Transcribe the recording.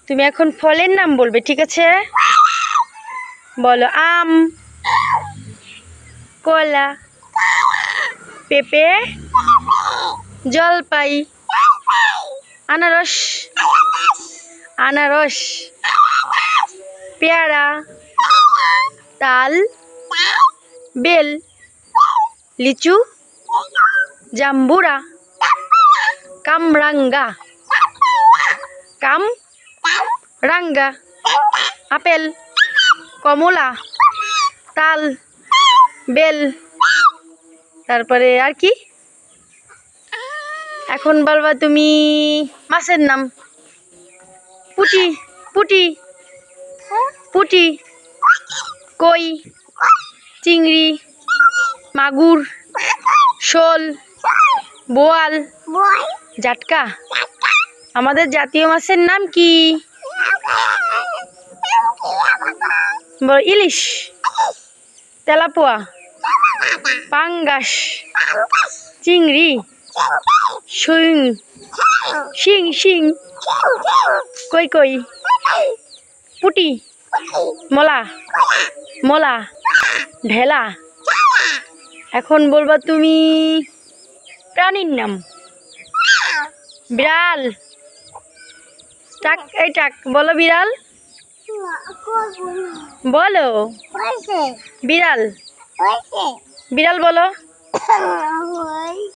তুমি এখন ফলের নাম বলবে, ঠিক আছে? বলো। আম, কলা, পেঁপে, জলপাই, আনারস, আনারস, পেয়ারা, তাল, বেল, লিচু, জাম্বুরা, কামরাঙ্গা, কামরাঙ্গা, আপেল, কমলা, তাল, বেল, তারপরে আর কি? এখন বলবা তুমি মাছের নাম। পুঁটি, পুঁটি, পুঁটি, কই, চিংড়ি, মাগুর, শোল, বোয়াল, জাটকা। আমাদের জাতীয় মাছের নাম কি? ইলিশ, তেলাপোয়া, পাঙ্গাস, চিংড়ি, শিং, শিং শিং, কই কই, পুটি, মলা, মলা, ঢেলা। এখন বলবা তুমি প্রাণীর নাম। বিড়াল, টাক, এই টাক, বলো বিড়াল, বলো। বিড়াল, বিড়াল বলো।